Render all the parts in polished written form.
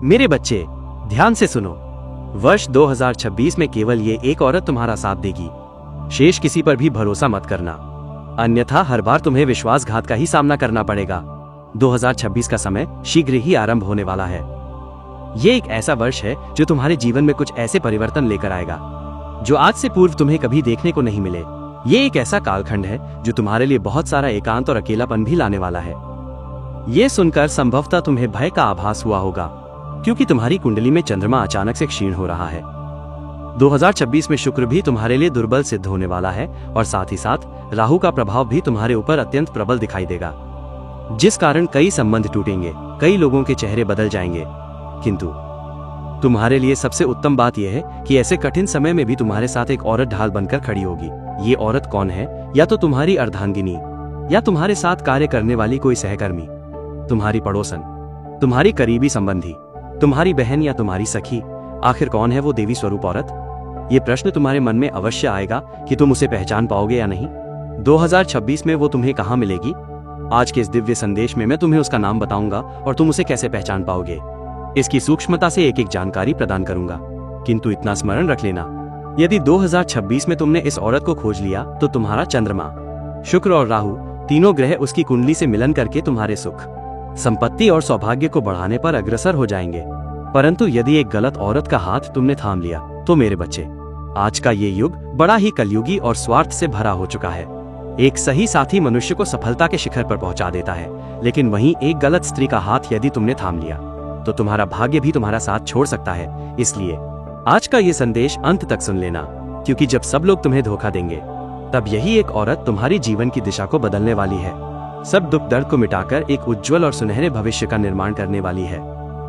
मेरे बच्चे ध्यान से सुनो, वर्ष 2026 में केवल ये एक औरत तुम्हारा साथ देगी। शेष किसी पर भी भरोसा मत करना, अन्यथा हर बार तुम्हें विश्वासघात का ही सामना करना पड़ेगा। 2026 का समय शीघ्र ही आरंभ होने वाला है। ये एक ऐसा वर्ष है जो तुम्हारे जीवन में कुछ ऐसे परिवर्तन लेकर आएगा जो आज से पूर्व तुम्हें कभी देखने को नहीं मिले। ये एक ऐसा कालखंड है जो तुम्हारे लिए बहुत सारा एकांत और अकेलापन भी लाने वाला है। ये सुनकर संभवतः तुम्हें भय का आभास हुआ होगा, क्योंकि तुम्हारी कुंडली में चंद्रमा अचानक से क्षीण हो रहा है। 2026 में शुक्र भी तुम्हारे लिए दुर्बल सिद्ध होने वाला है और साथ ही साथ राहु का प्रभाव भी तुम्हारे ऊपर अत्यंत प्रबल दिखाई देगा, जिस कारण कई संबंध टूटेंगे, कई लोगों के चेहरे बदल जाएंगे। किंतु तुम्हारे लिए सबसे उत्तम बात यह है कि ऐसे कठिन समय में भी तुम्हारे साथ एक औरत ढाल बनकर खड़ी होगी। ये औरत कौन है? या तो तुम्हारी अर्धांगिनी, या तुम्हारे साथ कार्य करने वाली कोई सहकर्मी, तुम्हारी पड़ोसन, तुम्हारी करीबी संबंधी, तुम्हारी बहन या तुम्हारी सखी। आखिर कौन है वो देवी स्वरूप औरत? ये प्रश्न तुम्हारे मन में अवश्य आएगा कि तुम उसे पहचान पाओगे या नहीं। 2026 में वो तुम्हें कहाँ मिलेगी? आज के इस दिव्य संदेश में मैं तुम्हें उसका नाम बताऊंगा और तुम उसे कैसे पहचान पाओगे, इसकी सूक्ष्मता से एक एक जानकारी प्रदान करूंगा। किंतु इतना स्मरण रख लेना, यदि 2026 में तुमने इस औरत को खोज लिया तो तुम्हारा चंद्रमा, शुक्र और राहु तीनों ग्रह उसकी कुंडली से मिलन करके तुम्हारे सुख, संपत्ति और सौभाग्य को बढ़ाने पर अग्रसर हो जाएंगे। परंतु यदि एक गलत औरत का हाथ तुमने थाम लिया तो मेरे बच्चे, आज का ये युग बड़ा ही कलयुगी और स्वार्थ से भरा हो चुका है। एक सही साथी मनुष्य को सफलता के शिखर पर पहुंचा देता है, लेकिन वहीं एक गलत स्त्री का हाथ यदि तुमने थाम लिया तो तुम्हारा भाग्य भी तुम्हारा साथ छोड़ सकता है। इसलिए आज का ये संदेश अंत तक सुन लेना, क्योंकि जब सब लोग तुम्हें धोखा देंगे तब यही एक औरत तुम्हारी जीवन की दिशा को बदलने वाली है। सब दुख दर्द को मिटाकर एक उज्जवल और सुनहरे भविष्य का निर्माण करने वाली है।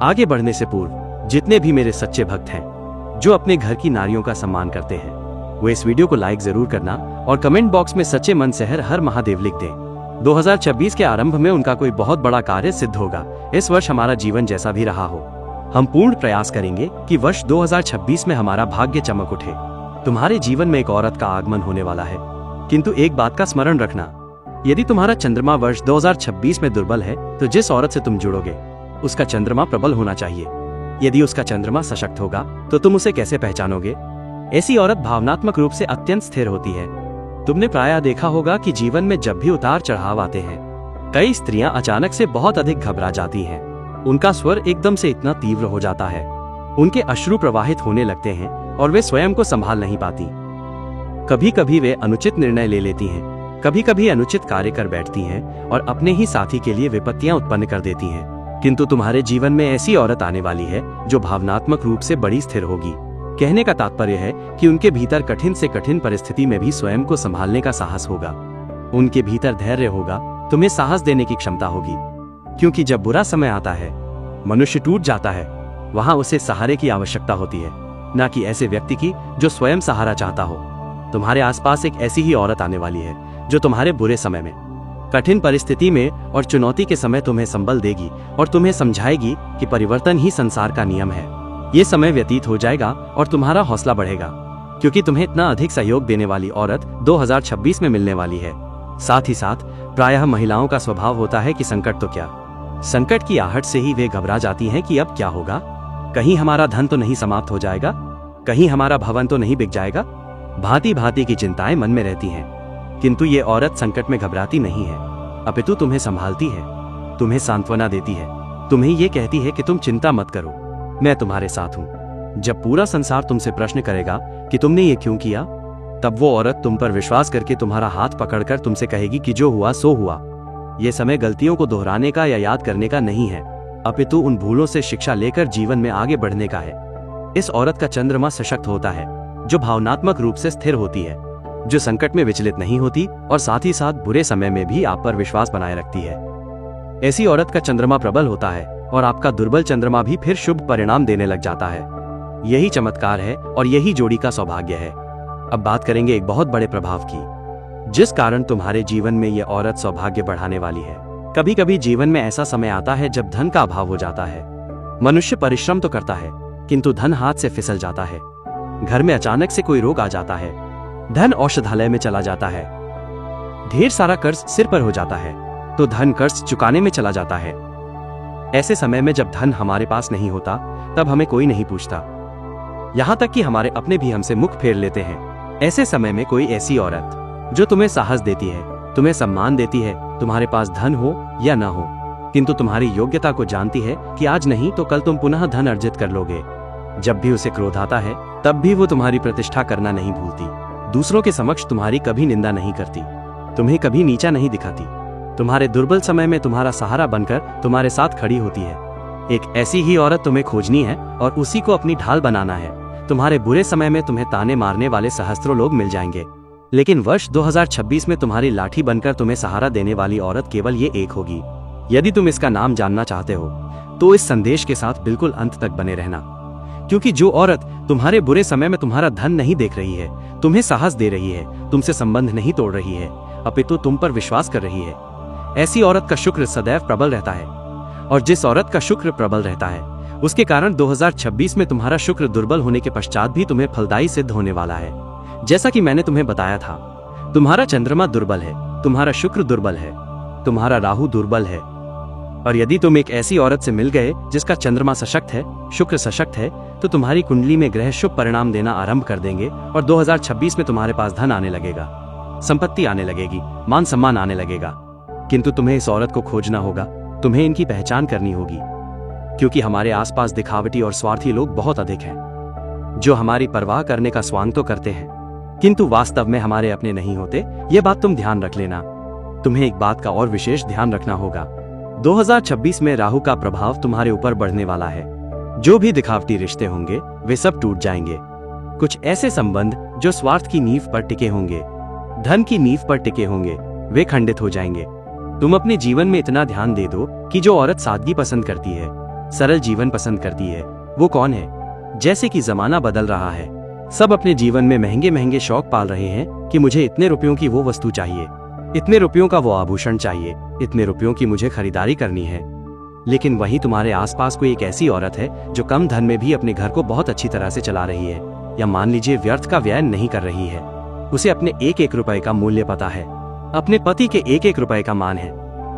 आगे बढ़ने से पूर्व जितने भी मेरे सच्चे भक्त हैं जो अपने घर की नारियों का सम्मान करते हैं, वो इस वीडियो को लाइक जरूर करना और कमेंट बॉक्स में सच्चे मन से हर हर महादेव लिख दें। 2026 के आरंभ में उनका कोई बहुत बड़ा कार्य सिद्ध होगा। इस वर्ष हमारा जीवन जैसा भी रहा हो, हम पूर्ण प्रयास करेंगे कि वर्ष 2026 में हमारा भाग्य चमक उठे। तुम्हारे जीवन में एक औरत का आगमन होने वाला है, किंतु एक बात का स्मरण रखना, यदि तुम्हारा चंद्रमा वर्ष 2026 में दुर्बल है तो जिस औरत से तुम जुड़ोगे उसका चंद्रमा प्रबल होना चाहिए। यदि उसका चंद्रमा सशक्त होगा तो तुम उसे कैसे पहचानोगे? ऐसी औरत भावनात्मक रूप से अत्यंत स्थिर होती है। तुमने प्रायः देखा होगा कि जीवन में जब भी उतार चढ़ाव आते हैं, कई स्त्रियां अचानक से बहुत अधिक घबरा जाती हैं। उनका स्वर एकदम से इतना तीव्र हो जाता है, उनके अश्रु प्रवाहित होने लगते हैं और वे स्वयं को संभाल नहीं पाती। कभी कभी वे अनुचित निर्णय ले लेती हैं, कभी कभी अनुचित कार्य कर बैठती हैं और अपने ही साथी के लिए विपत्तियां उत्पन्न कर देती हैं। किंतु तुम्हारे जीवन में ऐसी औरत आने वाली है जो भावनात्मक रूप से बड़ी स्थिर होगी। कहने का तात्पर्य है कि उनके भीतर कठिन से कठिन परिस्थिति में भी स्वयं को संभालने का साहस होगा। उनके भीतर धैर्य होगा, तुम्हें साहस देने की क्षमता होगी। क्योंकि जब बुरा समय आता है, मनुष्य टूट जाता है, वहां उसे सहारे की आवश्यकता होती है, न कि ऐसे व्यक्ति की जो स्वयं सहारा चाहता हो। तुम्हारे आसपास एक ऐसी ही औरत आने वाली है जो तुम्हारे बुरे समय में, कठिन परिस्थिति में और चुनौती के समय तुम्हें संबल देगी और तुम्हें समझाएगी कि परिवर्तन ही संसार का नियम है। ये समय व्यतीत हो जाएगा और तुम्हारा हौसला बढ़ेगा, क्योंकि तुम्हें इतना अधिक सहयोग देने वाली औरत 2026 में मिलने वाली है। साथ ही साथ प्रायः महिलाओं का स्वभाव होता है कि संकट तो क्या, संकट की आहट से ही वे घबरा जाती हैं कि अब क्या होगा, कहीं हमारा धन तो नहीं समाप्त हो जाएगा, कहीं हमारा भवन तो नहीं बिक जाएगा। भांति भांति की चिंताएं मन में रहती हैं। किंतु ये औरत संकट में घबराती नहीं है, अपितु तुम्हें संभालती है, तुम्हें सांत्वना देती है, तुम्हें ये कहती है कि तुम चिंता मत करो, मैं तुम्हारे साथ हूँ। जब पूरा संसार तुमसे प्रश्न करेगा कि तुमने ये क्यों किया, तब वो औरत तुम पर विश्वास करके तुम्हारा हाथ पकड़कर तुमसे कहेगी कि जो हुआ सो हुआ। ये समय गलतियों को दोहराने का या याद करने का नहीं है, अपितु उन भूलों से शिक्षा लेकर जीवन में आगे बढ़ने का है। इस औरत का चंद्रमा सशक्त होता है, जो भावनात्मक रूप से स्थिर होती है, जो संकट में विचलित नहीं होती और साथ ही साथ बुरे समय में भी आप पर विश्वास बनाए रखती है। ऐसी औरत का चंद्रमा प्रबल होता है और आपका दुर्बल चंद्रमा भी फिर शुभ परिणाम देने लग जाता है। यही चमत्कार है और यही जोड़ी का सौभाग्य है। अब बात करेंगे एक बहुत बड़े प्रभाव की, जिस कारण तुम्हारे जीवन में यह औरत सौभाग्य बढ़ाने वाली है। कभी कभी जीवन में ऐसा समय आता है जब धन का अभाव हो जाता है। मनुष्य परिश्रम तो करता है, किंतु धन हाथ से फिसल जाता है। घर में अचानक से कोई रोग आ जाता है, धन औषधालय में चला जाता है, ढेर सारा कर्ज सिर पर हो जाता है तो धन कर्ज चुकाने में चला जाता है। ऐसे समय में जब धन हमारे पास नहीं होता तब हमें कोई नहीं पूछता, यहाँ तक कि हमारे अपने भी हमसे मुख फेर लेते हैं। ऐसे समय में कोई ऐसी औरत जो तुम्हें साहस देती है, तुम्हें सम्मान देती है, तुम्हारे पास धन हो या ना हो, किंतु तुम्हारी योग्यता को जानती है कि आज नहीं तो कल तुम पुनः धन अर्जित कर लोगे। जब भी उसे क्रोध आता है तब भी वो तुम्हारी प्रतिष्ठा करना नहीं भूलती, दूसरों के समक्ष तुम्हारी कभी निंदा नहीं करती, तुम्हें कभी नीचा नहीं दिखाती, तुम्हारे दुर्बल समय में तुम्हारा सहारा बनकर तुम्हारे साथ खड़ी होती है। एक ऐसी ही औरत तुम्हें खोजनी है और उसी को अपनी ढाल बनाना है। तुम्हारे बुरे समय में तुम्हें ताने मारने वाले सहस्त्रों लोग मिल जाएंगे, लेकिन वर्ष 2026 में तुम्हारी लाठी बनकर तुम्हें सहारा देने वाली औरत केवल ये एक होगी। यदि तुम इसका नाम जानना चाहते हो तो इस संदेश के साथ बिल्कुल अंत तक बने रहना, क्योंकि जो औरत तुम्हारे बुरे समय में तुम्हारा धन नहीं देख रही है, तुम्हें साहस दे रही है, तुमसे संबंध नहीं तोड़ रही है, अपितु तुम पर विश्वास कर रही है, ऐसी औरत का शुक्र सदैव प्रबल रहता है। और जिस औरत का शुक्र प्रबल रहता है उसके कारण 2026 में तुम्हारा शुक्र दुर्बल होने के पश्चात भी तुम्हें फलदायी सिद्ध होने वाला है। जैसा कि मैंने तुम्हें बताया था, तुम्हारा चंद्रमा दुर्बल है, तुम्हारा शुक्र दुर्बल है, तुम्हारा राहु दुर्बल है। और यदि तुम एक ऐसी औरत से मिल गए जिसका चंद्रमा सशक्त है, शुक्र सशक्त है, तो तुम्हारी कुंडली में ग्रह शुभ परिणाम देना आरंभ कर देंगे और 2026 में तुम्हारे पास धन आने लगेगा, संपत्ति आने लगेगी, मान सम्मान आने लगेगा। किंतु तुम्हें इस औरत को खोजना होगा, तुम्हें इनकी पहचान करनी होगी, क्योंकि हमारे आसपास दिखावटी और स्वार्थी लोग बहुत अधिक हैं, जो हमारी परवाह करने का स्वांग तो करते हैं किंतु वास्तव में हमारे अपने नहीं होते। ये बात तुम ध्यान रख लेना। तुम्हें एक बात का और विशेष ध्यान रखना होगा, 2026 में राहु का प्रभाव तुम्हारे ऊपर बढ़ने वाला है। जो भी दिखावटी रिश्ते होंगे वे सब टूट जाएंगे। कुछ ऐसे संबंध जो स्वार्थ की नींव पर टिके होंगे, धन की नींव पर टिके होंगे, वे खंडित हो जाएंगे। तुम अपने जीवन में इतना ध्यान दे दो कि जो औरत सादगी पसंद करती है, सरल जीवन पसंद करती है, वो कौन है? जैसे कि जमाना बदल रहा है, सब अपने जीवन में महंगे महंगे शौक पाल रहे हैं कि मुझे इतने रुपयों की वो वस्तु चाहिए, इतने रुपयों का वो आभूषण चाहिए, इतने रुपयों की मुझे खरीदारी करनी है। लेकिन वहीं तुम्हारे आसपास कोई एक ऐसी औरत है जो कम धन में भी अपने घर को बहुत अच्छी तरह से चला रही है, या मान लीजिए व्यर्थ का व्यय नहीं कर रही है। उसे अपने एक एक रुपए का मूल्य पता है, अपने पति के एक एक रुपए का मान है।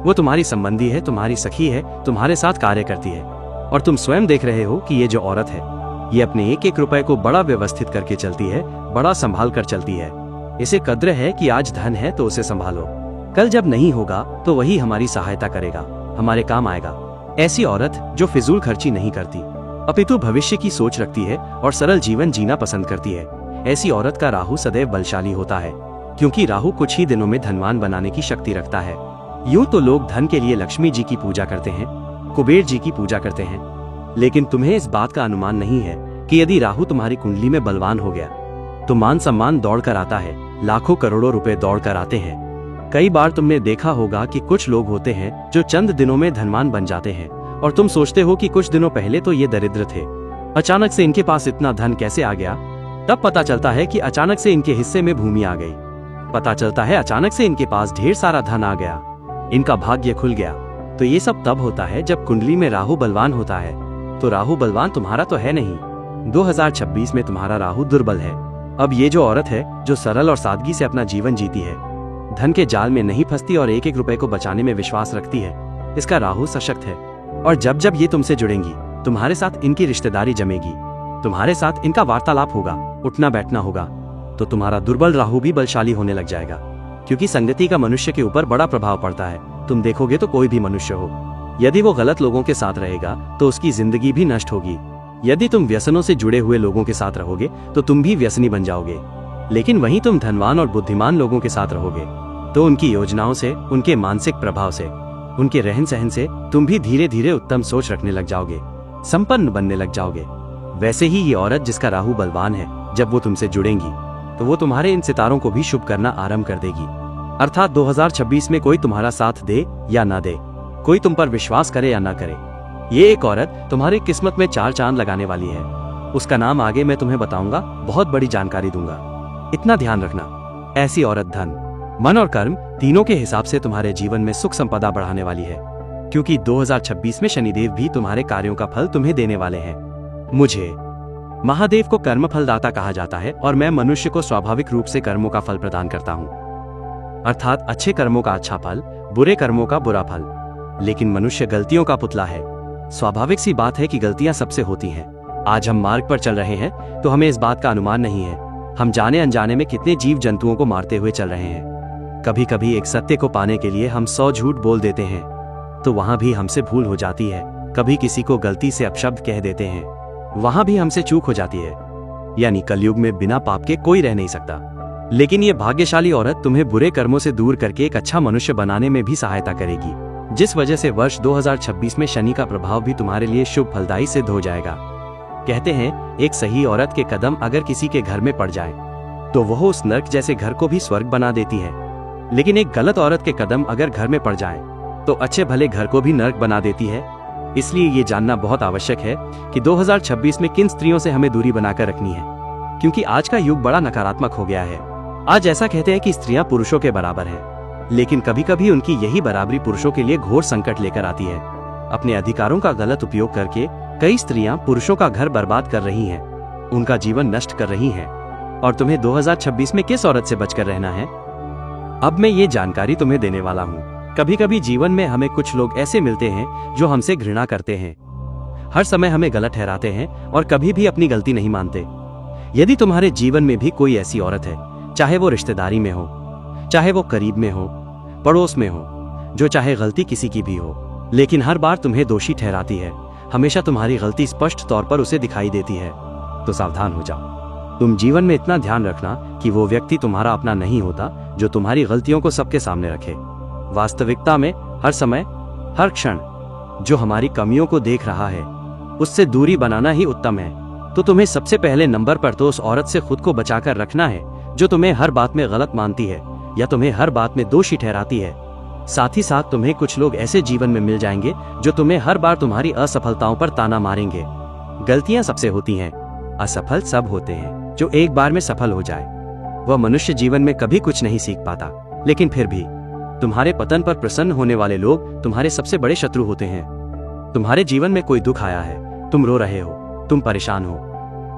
वो तुम्हारी संबंधी है, तुम्हारी सखी है, तुम्हारे साथ कार्य करती है, और तुम स्वयं देख रहे हो कि ये जो औरत है ये अपने एक एक रुपए को बड़ा व्यवस्थित करके चलती है, बड़ा संभाल कर चलती है। इसे कद्र है कि आज धन है तो उसे संभालो, कल जब नहीं होगा तो वही हमारी सहायता करेगा, हमारे काम आएगा। ऐसी औरत जो फिजूल खर्ची नहीं करती अपितु भविष्य की सोच रखती है और सरल जीवन जीना पसंद करती है, ऐसी औरत का राहु सदैव बलशाली होता है, क्योंकि राहु कुछ ही दिनों में धनवान बनाने की शक्ति रखता है। यूं तो लोग धन के लिए लक्ष्मी जी की पूजा करते हैं, कुबेर जी की पूजा करते हैं, लेकिन तुम्हें इस बात का अनुमान नहीं है कि यदि राहु तुम्हारी कुंडली में बलवान हो गया तो मान सम्मान दौड़ कर आता है, लाखों करोड़ों रुपए दौड़ कर आते हैं। कई बार तुमने देखा होगा कि कुछ लोग होते हैं जो चंद दिनों में धनवान बन जाते हैं और तुम सोचते हो कि कुछ दिनों पहले तो ये दरिद्र थे, अचानक से इनके पास इतना धन कैसे आ गया? तब पता चलता है कि अचानक से इनके हिस्से में भूमि आ गई, पता चलता है अचानक से इनके पास ढेर सारा धन आ गया, इनका भाग्य खुल गया। तो ये सब तब होता है जब कुंडली में राहु बलवान होता है। तो राहु बलवान तुम्हारा तो है नहीं, 2026 में तुम्हारा राहु दुर्बल है। अब ये जो औरत है जो सरल और सादगी से अपना जीवन जीती है, धन के जाल में नहीं फंसती और एक एक रुपए को बचाने में विश्वास रखती है, इसका राहु सशक्त है। और जब जब ये तुमसे जुड़ेंगी, तुम्हारे साथ इनकी रिश्तेदारी जमेगी, तुम्हारे साथ इनका वार्तालाप होगा, उठना बैठना होगा, तो तुम्हारा दुर्बल राहु भी बलशाली होने लग जाएगा। क्योंकि संगति का मनुष्य के ऊपर बड़ा प्रभाव पड़ता है। तुम देखोगे तो कोई भी मनुष्य हो, यदि वो गलत लोगों के साथ रहेगा तो उसकी जिंदगी भी नष्ट होगी। यदि तुम व्यसनों से जुड़े हुए लोगों के साथ रहोगे तो तुम भी व्यसनी बन जाओगे। लेकिन वहीं तुम धनवान और बुद्धिमान लोगों के साथ रहोगे तो उनकी योजनाओं से, उनके मानसिक प्रभाव से, उनके रहन सहन से तुम भी धीरे धीरे उत्तम सोच रखने लग जाओगे, संपन्न बनने लग जाओगे। वैसे ही ये औरत जिसका राहु बलवान है, जब वो तुमसे जुड़ेंगी तो वो तुम्हारे इन सितारों को भी शुभ करना आरंभ कर देगी। अर्थात 2026 में कोई तुम्हारा साथ दे या ना दे, कोई तुम पर विश्वास करे या ना करे, ये एक औरत तुम्हारी किस्मत में 4 चांद लगाने वाली है। उसका नाम आगे मैं तुम्हें बताऊंगा, बहुत बड़ी जानकारी दूंगा। इतना ध्यान रखना, ऐसी औरत धन, मन और कर्म तीनों के हिसाब से तुम्हारे जीवन में सुख संपदा बढ़ाने वाली है, क्योंकि 2026 में शनिदेव भी तुम्हारे कार्यों का फल तुम्हें देने वाले हैं। मुझे महादेव को कर्म फलदाता कहा जाता है और मैं मनुष्य को स्वाभाविक रूप से कर्मों का फल प्रदान करता हूँ, अर्थात अच्छे कर्मों का अच्छा फल, बुरे कर्मों का बुरा फल। लेकिन मनुष्य गलतियों का पुतला है, स्वाभाविक सी बात है कि गलतियां सबसे होती हैं। आज हम मार्ग पर चल रहे हैं तो हमें इस बात का अनुमान नहीं है हम जाने अनजाने में कितने जीव जंतुओं को मारते हुए चल रहे हैं। कभी कभी एक सत्य को पाने के लिए हम 100 झूठ बोल देते हैं तो वहां भी हमसे भूल हो जाती है। कभी किसी को गलती से अपशब्द कह देते हैं, वहां भी हमसे चूक हो जाती है। यानी कलयुग में बिना पाप के कोई रह नहीं सकता। लेकिन ये भाग्यशाली औरत तुम्हें बुरे कर्मों से दूर करके एक अच्छा मनुष्य बनाने में भी सहायता करेगी, जिस वजह से वर्ष 2026 में शनि का प्रभाव भी तुम्हारे लिए शुभ फलदायी सिद्ध हो जाएगा। कहते हैं एक सही औरत के कदम अगर किसी के घर में पड़ जाए तो वह उस नर्क जैसे घर को भी स्वर्ग बना देती है, लेकिन एक गलत औरत के कदम अगर घर में पड़ जाए तो अच्छे भले घर को भी नर्क बना देती है। इसलिए ये जानना बहुत आवश्यक है कि 2026 में किन स्त्रियों से हमें दूरी बनाकर रखनी है, क्योंकि आज का युग बड़ा नकारात्मक हो गया है। आज ऐसा कहते हैं कि स्त्रियां पुरुषों के बराबर हैं, लेकिन कभी कभी उनकी यही बराबरी पुरुषों के लिए घोर संकट लेकर आती है। अपने अधिकारों का गलत उपयोग करके कई स्त्रियां पुरुषों का घर बर्बाद कर रही हैं, उनका जीवन नष्ट कर रही हैं। और तुम्हें 2026 में किस औरत से बचकर रहना है, अब मैं ये जानकारी तुम्हें देने वाला हूँ। कभी कभी जीवन में हमें कुछ लोग ऐसे मिलते हैं जो हमसे घृणा करते हैं, हर समय हमें गलत ठहराते हैं और कभी भी अपनी गलती नहीं मानते। यदि तुम्हारे जीवन में भी कोई ऐसी औरत है, चाहे वो रिश्तेदारी में हो, चाहे वो करीब में हो, पड़ोस में हो, जो चाहे गलती किसी की भी हो, लेकिन हर बार तुम्हें दोषी ठहराती है, हमेशा तुम्हारी गलती स्पष्ट तौर पर उसे दिखाई देती है, तो सावधान हो जाओ। तुम जीवन में इतना ध्यान रखना कि वो व्यक्ति तुम्हारा अपना नहीं होता जो तुम्हारी गलतियों को सबके सामने रखे। वास्तविकता में हर समय हर क्षण जो हमारी कमियों को देख रहा है उससे दूरी बनाना ही उत्तम है। तो तुम्हें सबसे पहले नंबर पर तो उस औरत से खुद को बचाकर रखना है जो तुम्हें हर बात में गलत मानती है या तुम्हें हर बात में दोषी ठहराती है। साथ ही साथ तुम्हें कुछ लोग ऐसे जीवन में मिल जाएंगे जो तुम्हें हर बार तुम्हारी असफलताओं पर ताना मारेंगे। गलतियां सबसे होती हैं, असफल सब होते हैं। जो एक बार में सफल हो जाए वह मनुष्य जीवन में कभी कुछ नहीं सीख पाता, लेकिन फिर भी तुम्हारे पतन पर प्रसन्न होने वाले लोग तुम्हारे सबसे बड़े शत्रु होते हैं। तुम्हारे जीवन में कोई दुख आया है, तुम रो रहे हो, तुम परेशान हो,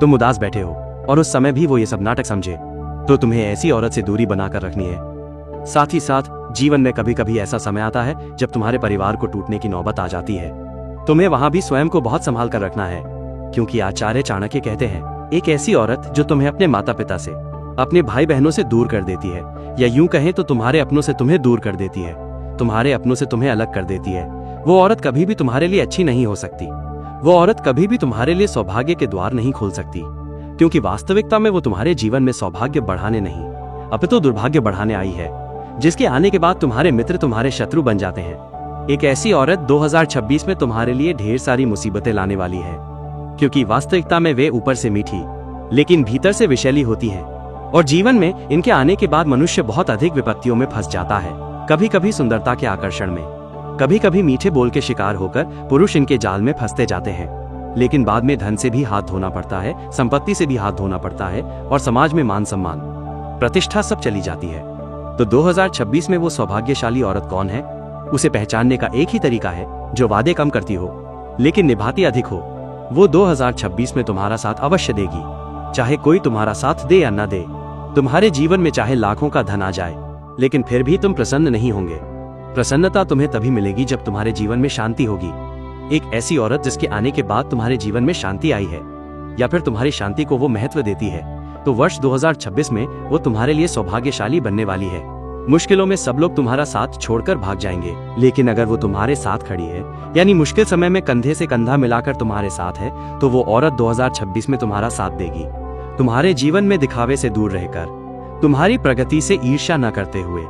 तुम उदास बैठे हो और उस समय भी वो ये सब नाटक समझे, तो तुम्हें ऐसी औरत से दूरी बनाकर रखनी है। साथ ही साथ जीवन में कभी कभी ऐसा समय आता है जब तुम्हारे परिवार को टूटने की नौबत आ जाती है। तुम्हें वहां भी स्वयं को बहुत संभाल कर रखना है, क्योंकि आचार्य चाणक्य कहते हैं एक ऐसी औरत जो तुम्हें अपने माता पिता से, अपने भाई बहनों से दूर कर देती है, या यूं कहें तो तुम्हारे अपनों से तुम्हें दूर कर देती है, तुम्हारे अपनों से तुम्हें अलग कर देती है, वो औरत कभी भी तुम्हारे लिए अच्छी नहीं हो सकती। वो औरत कभी भी तुम्हारे लिए सौभाग्य के द्वार नहीं खोल सकती, क्योंकि वास्तविकता में वो तुम्हारे जीवन में सौभाग्य बढ़ाने नहीं अपितु दुर्भाग्य बढ़ाने आई है, जिसके आने के बाद तुम्हारे मित्र तुम्हारे शत्रु बन जाते हैं। एक ऐसी औरत 2026 में तुम्हारे लिए ढेर सारी मुसीबतें लाने वाली है, क्योंकि वास्तविकता में वे ऊपर से मीठी लेकिन भीतर से विषैली होती है, और जीवन में इनके आने के बाद मनुष्य बहुत अधिक विपत्तियों में फंस जाता है। कभी कभी सुंदरता के आकर्षण में, कभी कभी मीठे बोल के शिकार होकर पुरुष इनके जाल में फंसते जाते हैं, लेकिन बाद में धन से भी हाथ धोना पड़ता है, संपत्ति से भी हाथ धोना पड़ता है, और समाज में मान सम्मान प्रतिष्ठा सब चली जाती है। तो 2026 में वो सौभाग्यशाली औरत कौन है, उसे पहचानने का एक ही तरीका है, जो वादे कम करती हो लेकिन निभाती अधिक हो। वो 2026 में तुम्हारा साथ अवश्य देगी, चाहे कोई तुम्हारा साथ दे या न दे। तुम्हारे जीवन में चाहे लाखों का धन आ जाए, लेकिन फिर भी तुम प्रसन्न नहीं होंगे। प्रसन्नता तुम्हें तभी मिलेगी जब तुम्हारे जीवन में शांति होगी। एक ऐसी औरत जिसके आने के बाद तुम्हारे जीवन में शांति आई है, या फिर तुम्हारी शांति को वो महत्व देती है, तो वर्ष 2026 में वो तुम्हारे लिए सौभाग्यशाली बनने वाली है। मुश्किलों में सब लोग तुम्हारा साथ छोड़कर भाग जाएंगे, लेकिन अगर वो तुम्हारे साथ खड़ी है, यानी मुश्किल समय में कंधे से कंधा मिलाकर तुम्हारे साथ है, तो वो औरत 2026 में तुम्हारा साथ देगी। तुम्हारे जीवन में दिखावे से दूर रहकर, तुम्हारी प्रगति से ईर्ष्या न करते हुए,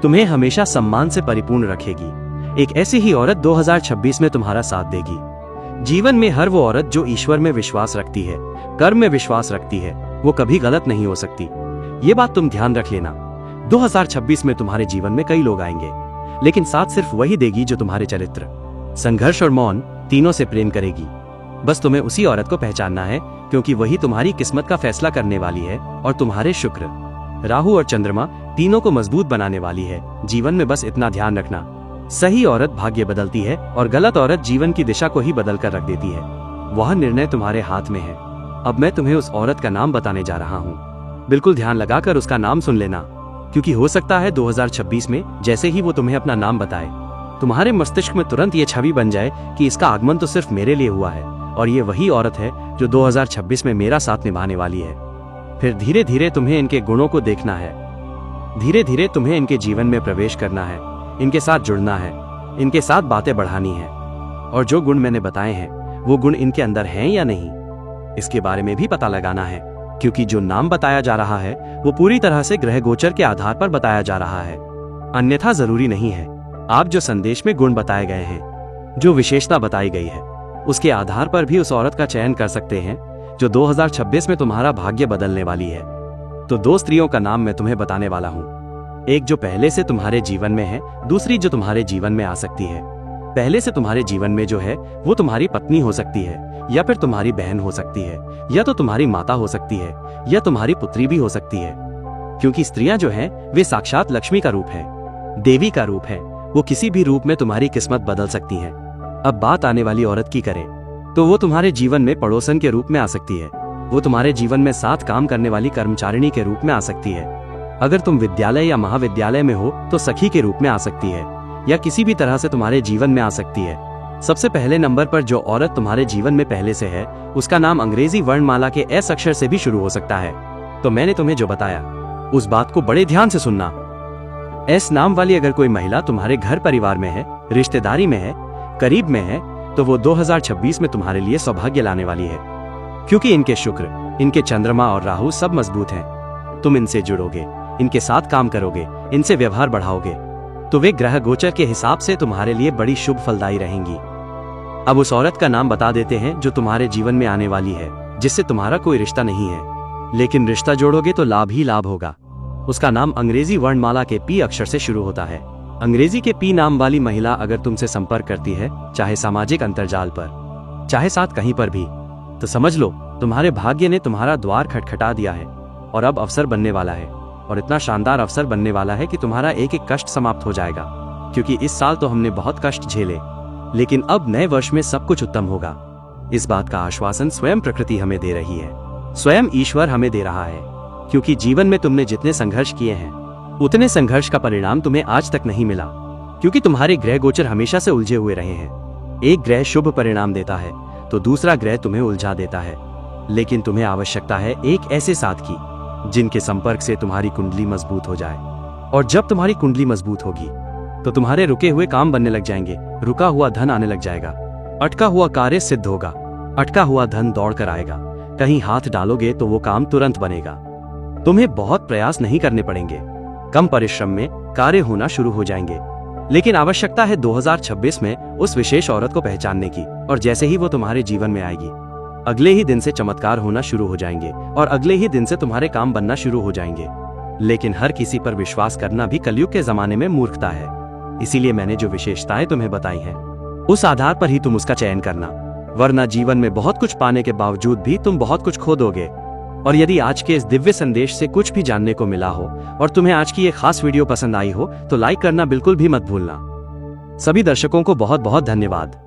तुम्हें हमेशा सम्मान से परिपूर्ण रखेगी। एक ऐसी ही औरत 2026 में तुम्हारा साथ देगी। जीवन में हर वो औरत जो ईश्वर में विश्वास रखती है, कर्म में विश्वास रखती है, वो कभी गलत नहीं हो सकती। ये बात तुम ध्यान रख लेना। 2026 में तुम्हारे जीवन में कई लोग आएंगे, लेकिन साथ सिर्फ वही देगी जो तुम्हारे चरित्र, संघर्ष और मौन तीनों से प्रेम करेगी। बस तुम्हें उसी औरत को पहचानना है, क्योंकि वही तुम्हारी किस्मत का फैसला करने वाली है, और तुम्हारे शुक्र, राहु और चंद्रमा तीनों को मजबूत बनाने वाली है। जीवन में बस इतना ध्यान रखना, सही औरत भाग्य बदलती है और गलत औरत जीवन की दिशा को ही बदल कर रख देती है। वह निर्णय तुम्हारे हाथ में है। अब मैं तुम्हें उस औरत का नाम बताने जा रहा हूँ। बिल्कुल ध्यान लगाकर उसका नाम सुन लेना, क्योंकि हो सकता है 2026 में जैसे ही वो तुम्हें अपना नाम बताए, तुम्हारे मस्तिष्क में तुरंत ये छवि बन जाए कि इसका आगमन तो सिर्फ मेरे लिए हुआ है और ये वही औरत है जो 2026 में मेरा साथ निभाने वाली है। फिर धीरे धीरे तुम्हें इनके गुणों को देखना है, धीरे धीरे तुम्हें इनके जीवन में प्रवेश करना है, इनके साथ जुड़ना है, इनके साथ बातें बढ़ानी है। और जो गुण मैंने बताए हैं वो गुण इनके अंदर हैं या नहीं, इसके बारे में भी पता लगाना है, क्योंकि जो नाम बताया जा रहा है वो पूरी तरह से ग्रह गोचर के आधार पर बताया जा रहा है, अन्यथा जरूरी नहीं है। आप जो संदेश में गुण बताए गए हैं, जो विशेषता बताई गई है, उसके आधार पर भी उस औरत का चयन कर सकते हैं जो 2026 में तुम्हारा भाग्य बदलने वाली है। तो 2 स्त्रियों का नाम मैं तुम्हें बताने वाला हूँ, एक जो पहले से तुम्हारे जीवन में है, दूसरी जो तुम्हारे जीवन में आ सकती है। पहले से तुम्हारे जीवन में जो है वो तुम्हारी पत्नी हो सकती है, या फिर तुम्हारी बहन हो सकती है, या तो तुम्हारी माता हो सकती है, या तुम्हारी पुत्री भी हो सकती है, क्योंकि स्त्रियां जो हैं वे साक्षात लक्ष्मी का रूप है, देवी का रूप है। वो किसी भी रूप में तुम्हारी किस्मत बदल सकती हैं। अब बात आने वाली औरत की करें तो वो तुम्हारे जीवन में पड़ोसन के रूप में आ सकती है, वो तुम्हारे जीवन में साथ काम करने वाली कर्मचारिणी के रूप में आ सकती है। अगर तुम विद्यालय या महाविद्यालय में हो तो सखी के रूप में आ सकती है, या किसी भी तरह से तुम्हारे जीवन में आ सकती है। सबसे पहले नंबर पर जो औरत तुम्हारे जीवन में पहले से है उसका नाम अंग्रेजी वर्णमाला के एस अक्षर से भी शुरू हो सकता है। तो मैंने तुम्हें जो बताया उस बात को बड़े ध्यान से सुनना। एस नाम वाली अगर कोई महिला तुम्हारे घर परिवार में है, रिश्तेदारी में है, करीब में है, तो वो 2026 में तुम्हारे लिए सौभाग्य लाने वाली है, क्योंकि इनके शुक्र, इनके चंद्रमा और राहु सब मजबूत हैं। तुम इनसे जुड़ोगे, इनके साथ काम करोगे, इनसे व्यवहार बढ़ाओगे, तो वे ग्रह गोचर के हिसाब से तुम्हारे लिए बड़ी शुभ फलदायी रहेंगी। अब उस औरत का नाम बता देते हैं जो तुम्हारे जीवन में आने वाली है, जिससे तुम्हारा कोई रिश्ता नहीं है, लेकिन रिश्ता जोड़ोगे तो लाभ ही लाभ होगा। उसका नाम अंग्रेजी वर्णमाला के पी अक्षर से शुरू होता है। अंग्रेजी के पी नाम वाली महिला अगर तुमसे संपर्क करती है, चाहे सामाजिक अंतर्जाल पर, चाहे साथ कहीं पर भी, तो समझ लो तुम्हारे भाग्य ने तुम्हारा द्वार खटखटा दिया है और अब अवसर बनने वाला है, और इतना शानदार अवसर बनने वाला है कि तुम्हारा एक एक कष्ट समाप्त हो जाएगा। क्योंकि इस साल तो हमने बहुत कष्ट झेले, लेकिन अब नए वर्ष में सब कुछ उत्तम होगा। इस बात का आश्वासन स्वयं प्रकृति हमें दे रही है, स्वयं ईश्वर हमें दे रहा है, क्योंकि जीवन में तुमने जितने संघर्ष किए हैं उतने संघर्ष का परिणाम तुम्हें आज तक नहीं मिला, क्योंकि तुम्हारे ग्रह गोचर हमेशा से उलझे हुए रहे हैं। एक ग्रह शुभ परिणाम देता है तो दूसरा ग्रह तुम्हें उलझा देता है, लेकिन तुम्हें आवश्यकता है एक ऐसे साथ की जिनके संपर्क से तुम्हारी कुंडली मजबूत हो जाए। और जब तुम्हारी कुंडली मजबूत होगी तो तुम्हारे रुके हुए काम बनने लग जाएंगे, रुका हुआ धन आने लग जाएगा, अटका हुआ कार्य सिद्ध होगा, अटका हुआ धन दौड़ कर आएगा, कहीं हाथ डालोगे तो वो काम तुरंत बनेगा। तुम्हें बहुत प्रयास नहीं करने पड़ेंगे, कम परिश्रम में कार्य होना शुरू हो जाएंगे। लेकिन आवश्यकता है 2026 में उस विशेष औरत को पहचानने की, और जैसे ही वो तुम्हारे जीवन में आएगी अगले ही दिन से चमत्कार होना शुरू हो जाएंगे, और अगले ही दिन से तुम्हारे काम बनना शुरू हो जाएंगे। लेकिन हर किसी पर विश्वास करना भी कलयुग के जमाने में मूर्खता है। इसीलिए मैंने जो विशेषताएं तुम्हें बताई हैं उस आधार पर ही तुम उसका चयन करना, वरना जीवन में बहुत कुछ पाने के बावजूद भी तुम बहुत कुछ खो दोगे। और यदि आज के इस दिव्य संदेश से कुछ भी जानने को मिला हो और तुम्हें आज की ये खास वीडियो पसंद आई हो तो लाइक करना बिल्कुल भी मत भूलना। सभी दर्शकों को बहुत बहुत धन्यवाद।